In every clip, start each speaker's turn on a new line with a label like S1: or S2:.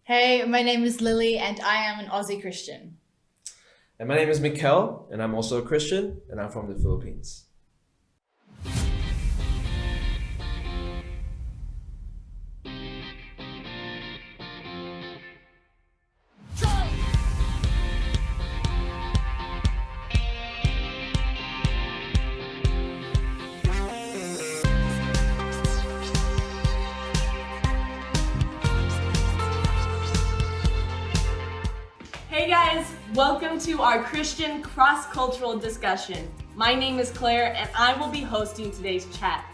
S1: Hey, my name is Lily and I am an Aussie Christian.
S2: And my name is Mikkel, and I'm also a Christian, and I'm from the Philippines.
S3: Hey guys, welcome to our Christian cross-cultural discussion. My name is Claire and I will be hosting today's chat.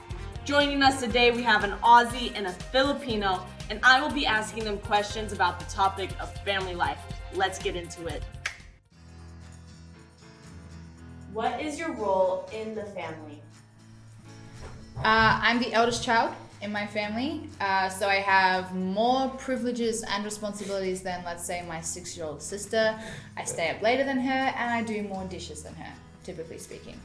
S3: Joining us today we have an Aussie and a Filipino, and I will be asking them questions about the topic of family life. Let's get into it. What is your role in the family?
S1: I'm the eldest child in my family, so I have more privileges and responsibilities than, let's say, my 6-year-old sister. I stay up later than her and I do more dishes than her, typically speaking.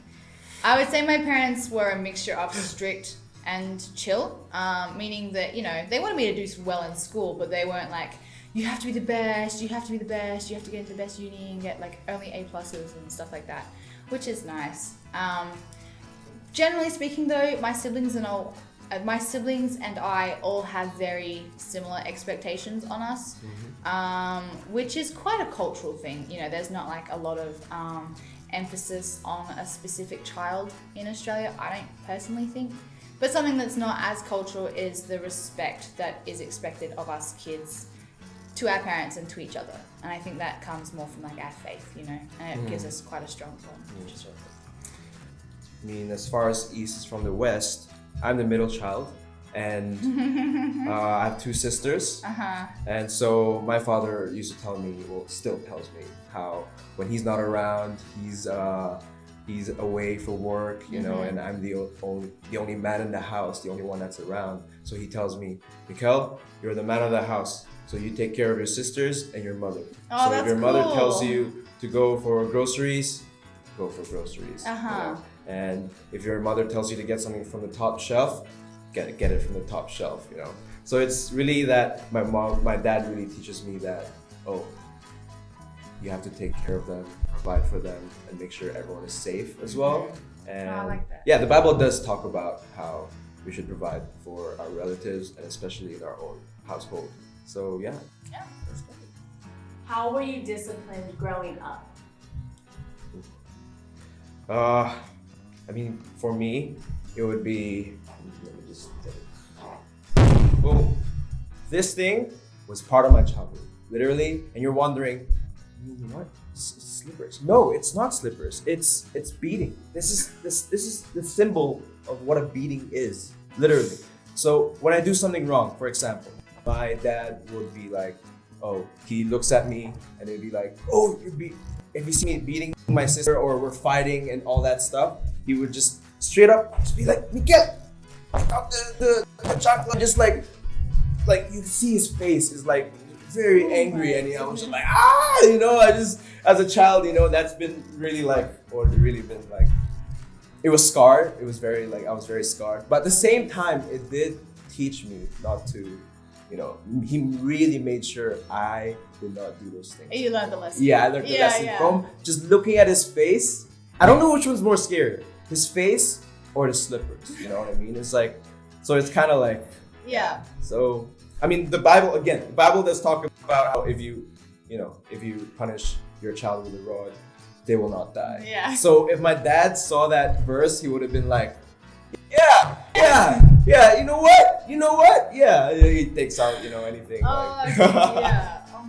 S1: I would say my parents were a mixture of strict and chill, meaning that, they wanted me to do well in school, but they weren't like, you have to be the best, you have to be the best, you have to get into the best uni and get like only A pluses and stuff like that, which is nice. Generally speaking though, my siblings and I all have very similar expectations on us, which is quite a cultural thing. There's not like a lot of emphasis on a specific child in Australia, I don't personally think. But something that's not as cultural is the respect that is expected of us kids to our parents and to each other. And I think that comes more from like our faith, and it gives us quite a strong bond, which is really good.
S2: I mean, as far as East is from the West, I'm the middle child, and I have 2 sisters. And so my father used to tell me, well, still tells me, how when he's not around, he's away for work, and I'm the only man in the house, the only one that's around. So he tells me, Mikkel, you're the man of the house, so you take care of your sisters and your mother.
S1: Oh,
S2: so
S1: that's
S2: if your mother
S1: cool.
S2: tells you to go for groceries, go for groceries. And if your mother tells you to get something from the top shelf, get it from the top shelf, So it's really that my dad really teaches me that, you have to take care of them, provide for them, and make sure everyone is safe as well. And
S1: I like that.
S2: yeah, the Bible does talk about how we should provide for our relatives and especially in our own household. So yeah.
S1: Yeah, that's good.
S3: How were you disciplined growing up?
S2: I mean, for me, it would be, let me just, boom. This thing was part of my childhood, literally, and you're wondering, what? Slippers? No, it's not slippers. It's beating. This is the symbol of what a beating is, literally. So when I do something wrong, for example, my dad would be like, he looks at me and he'd be like, if you see me beating my sister or we're fighting and all that stuff, he would just straight up just be like, Mikkel, out the chocolate, just like you see his face is like very angry, and I was just like, I just, as a child, that's been really it was scarred. It was very I was very scarred, but at the same time, it did teach me not to, he really made sure I did not do those things.
S1: You learned the lesson.
S2: Yeah, I learned the lesson from just looking at his face. I don't know which one's more scary, his face or the slippers. You know what I mean? It's like, so it's kind of like,
S1: Yeah.
S2: So, I mean, the Bible does talk about how if you punish your child with a rod, they will not die.
S1: Yeah.
S2: So if my dad saw that verse, he would have been like, yeah, you know what? Yeah, he takes out, anything.
S1: Oh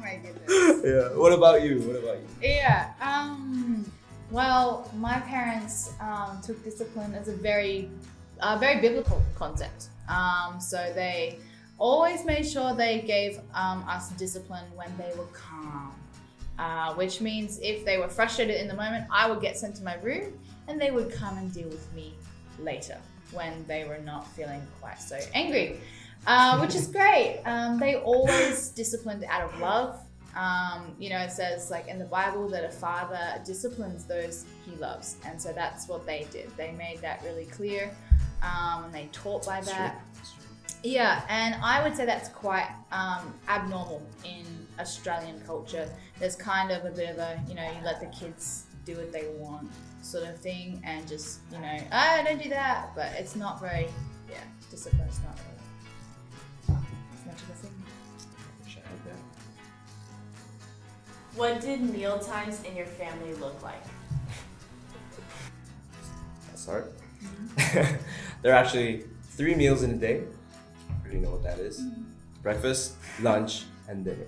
S1: my goodness.
S2: Yeah. What about you?
S1: Yeah. Well, my parents took discipline as a very biblical concept. So they always made sure they gave us discipline when they were calm. Which means if they were frustrated in the moment, I would get sent to my room and they would come and deal with me later when they were not feeling quite so angry, which is great. They always disciplined out of love. It says like in the Bible that a father disciplines those he loves. And so that's what they did. They made that really clear, and they taught by that. Yeah, and I would say that's quite abnormal in Australian culture. There's kind of a bit of a, you let the kids do what they want sort of thing, and just, don't do that. But it's not very, discipline. It's not really as much of a thing.
S2: I wish I had that.
S3: What did meal times in your family look like?
S2: I'll start. There are actually 3 meals in a day. You know what that is. Breakfast, lunch, and dinner.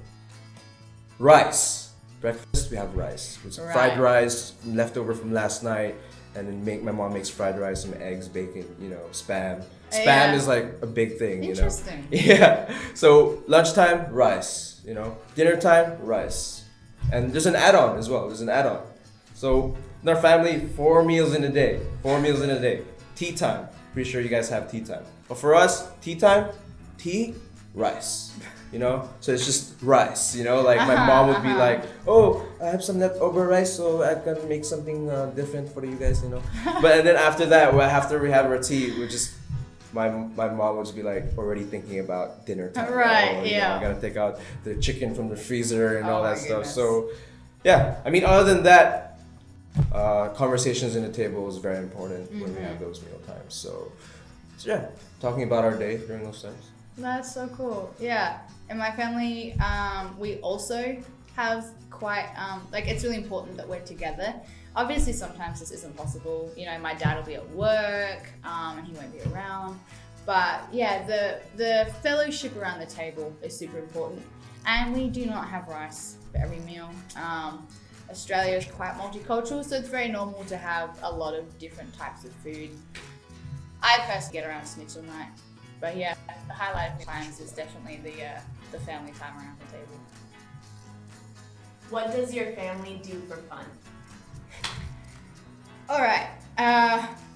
S2: Rice. Breakfast, we have rice. It's fried rice, leftover from last night, and then my mom makes fried rice, some eggs, bacon, spam. Spam is like a big thing,
S1: Interesting.
S2: Yeah. So lunchtime, rice, Dinner time, rice. And there's an add-on as well. So in our family, 4 meals in a day. 4 meals in a day. Tea time. Pretty sure you guys have tea time. But for us, tea time, rice, so it's just rice, like my mom would be like, oh, I have some leftover rice, so I can make something different for you guys, but then after that, after we have our tea, we just my mom would just be like already thinking about dinner time.
S1: Right.
S2: I'm gonna take out the chicken from the freezer and all that stuff.
S1: Goodness.
S2: So yeah, I mean, other than that, conversations in the table is very important when we have those meal times. So yeah, talking about our day during those times.
S1: That's so cool. Yeah. In my family, we also have quite, it's really important that we're together. Obviously, sometimes this isn't possible. My dad will be at work, and he won't be around. But yeah, the fellowship around the table is super important. And we do not have rice for every meal. Australia is quite multicultural, so it's very normal to have a lot of different types of food. I personally get around schnitzel night. But yeah, the highlight of times is definitely the family time around the table.
S3: What does your family do for fun?
S1: All right,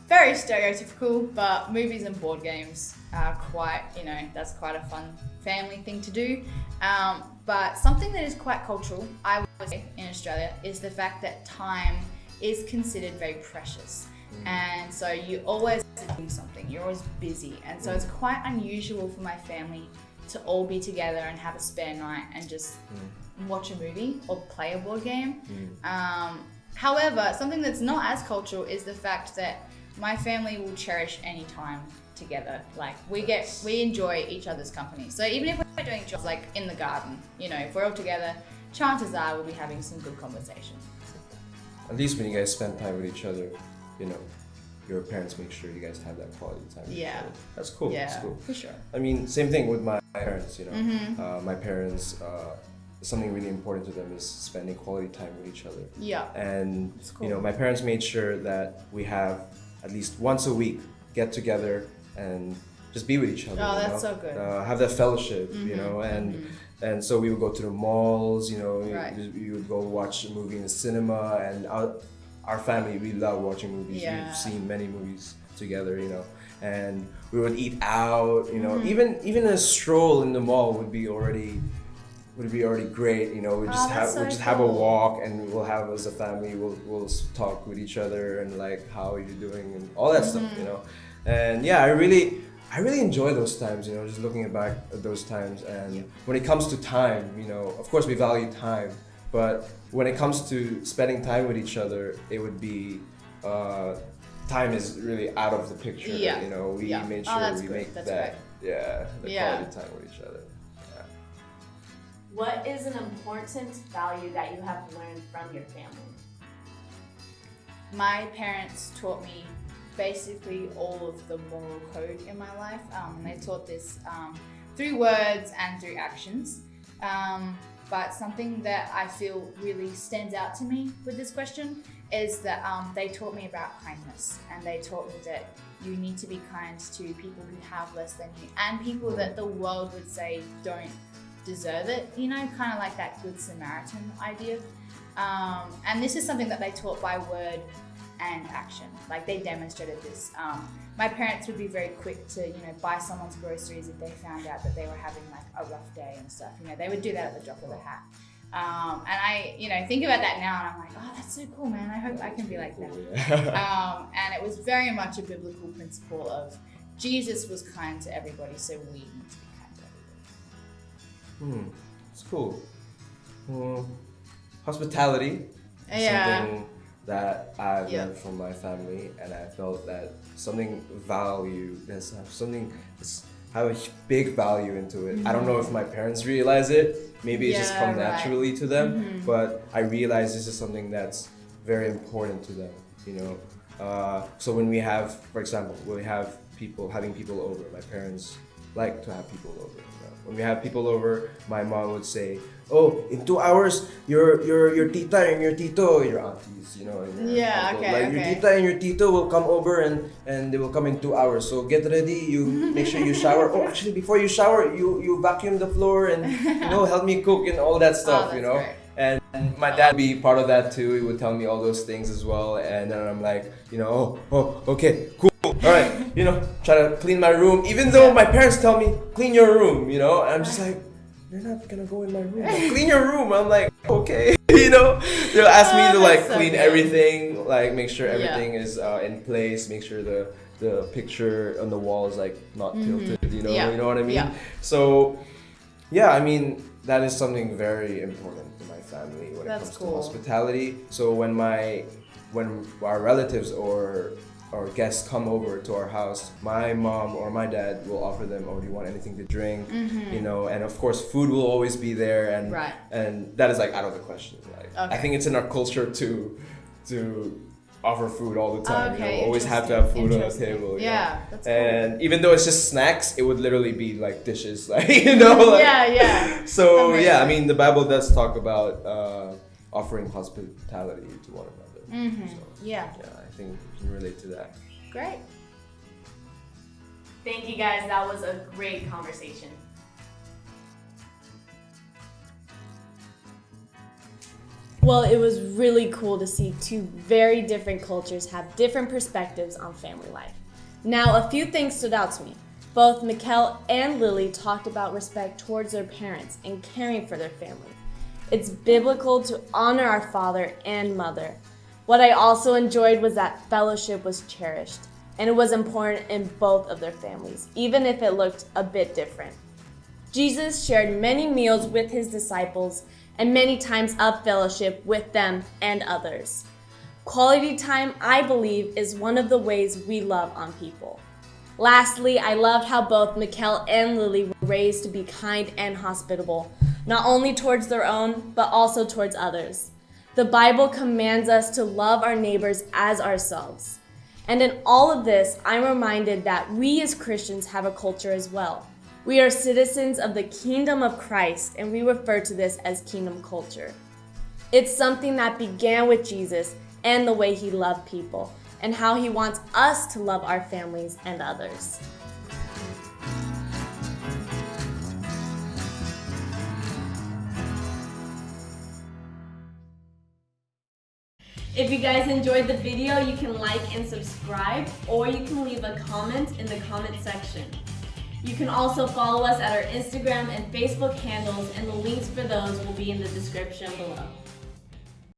S1: very stereotypical, but movies and board games are quite, that's quite a fun family thing to do. But something that is quite cultural, I would say, in Australia is the fact that time is considered very precious. And so you always are doing something, you're always busy. And so it's quite unusual for my family to all be together and have a spare night and just watch a movie or play a board game. However, something that's not as cultural is the fact that my family will cherish any time together. Like we enjoy each other's company. So even if we're doing jobs like in the garden, if we're all together, chances are we'll be having some good conversation.
S2: At least when you guys spend time with each other, your parents make sure you guys have that quality time with each other. That's cool.
S1: Yeah,
S2: that's cool.
S1: For sure.
S2: I mean, same thing with my parents, my parents, something really important to them is spending quality time with each other.
S1: Yeah.
S2: And,
S1: cool.
S2: My parents made sure that we have at least once a week get together and just be with each other.
S1: Oh, that's so good.
S2: Have that fellowship, and so we would go to the malls,
S1: Right.
S2: we would go watch a movie in the cinema, and our family, we love watching movies.
S1: Yeah.
S2: We've seen many movies together, and we would eat out, even a stroll in the mall would be already great, we just have a walk, and we'll have as a family, we'll talk with each other and like how are you doing and all that stuff, and yeah, I really enjoy those times, just looking back at those times. And when it comes to time, of course we value time, but when it comes to spending time with each other, it would be time is really out of the picture.
S1: Yeah.
S2: We made sure we make
S1: that's
S2: that
S1: right.
S2: the quality time with each other.
S3: What is an important value that you have learned from your family?
S1: My parents taught me basically all of the moral code in my life. They taught this through words and through actions. But something that I feel really stands out to me with this question is that they taught me about kindness, and they taught me that you need to be kind to people who have less than you and people that the world would say don't deserve it, kind of like that Good Samaritan idea. And this is something that they taught by word and action. Like they demonstrated this. My parents would be very quick to, buy someone's groceries if they found out that they were having like a rough day and stuff. They would do that at the drop of a hat. And I, think about that now, and I'm like, oh, that's so cool, man. I hope I can be like that. And it was very much a biblical principle of Jesus was kind to everybody, so we need to be kind to everybody.
S2: It's cool. Hospitality is something that I've learned from my family, and I felt that something have a big value into it. I don't know if my parents realize it. Maybe it's just come naturally to them, but I realize this is something that's very important to them. You know, so when we have, for example, having people over. My parents like to have people over. When we have people over, my mom would say, "Oh, in 2 hours, your tita and your tito, your aunties, you know, and your uncle, your tita and your tito will come over and they will come in 2 hours. So get ready. You make sure you shower. Oh, actually, before you shower, you vacuum the floor and help me cook and all that stuff, Great. And my dad would be part of that too. He would tell me all those things as well, and then I'm like, okay, cool. All right, try to clean my room, even though my parents tell me clean your room, and I'm just like, you're not gonna go in my room. Like, clean your room. I'm like, okay, they'll ask me to clean everything, make sure everything is in place, make sure the picture on the wall is not tilted, you know what I mean? Yeah. So, yeah, I mean that is something very important to my family when it comes to hospitality. So when our relatives or guests come over to our house, my mom or my dad will offer them, "Oh, do you want anything to drink?" And of course food will always be there, and that is out of the question. I think it's in our culture to offer food all the time. Always have to have food on the table.
S1: Yeah, that's cool.
S2: And even though it's just snacks, it would literally be dishes, So I mean the Bible does talk about offering hospitality to one another. So, I think you can relate to that.
S1: Great.
S3: Thank you guys, that was a great conversation. Well, it was really cool to see two very different cultures have different perspectives on family life. Now, a few things stood out to me. Both Mikkel and Lily talked about respect towards their parents and caring for their family. It's biblical to honor our father and mother. What I also enjoyed was that fellowship was cherished, and it was important in both of their families, even if it looked a bit different. Jesus shared many meals with his disciples and many times of fellowship with them and others. Quality time, I believe, is one of the ways we love on people. Lastly, I loved how both Mikkel and Lily were raised to be kind and hospitable, not only towards their own, but also towards others. The Bible commands us to love our neighbors as ourselves. And in all of this, I'm reminded that we as Christians have a culture as well. We are citizens of the kingdom of Christ, and we refer to this as kingdom culture. It's something that began with Jesus and the way he loved people, and how he wants us to love our families and others. If you guys enjoyed the video, you can like and subscribe, or you can leave a comment in the comment section. You can also follow us at our Instagram and Facebook handles, and the links for those will be in the description below.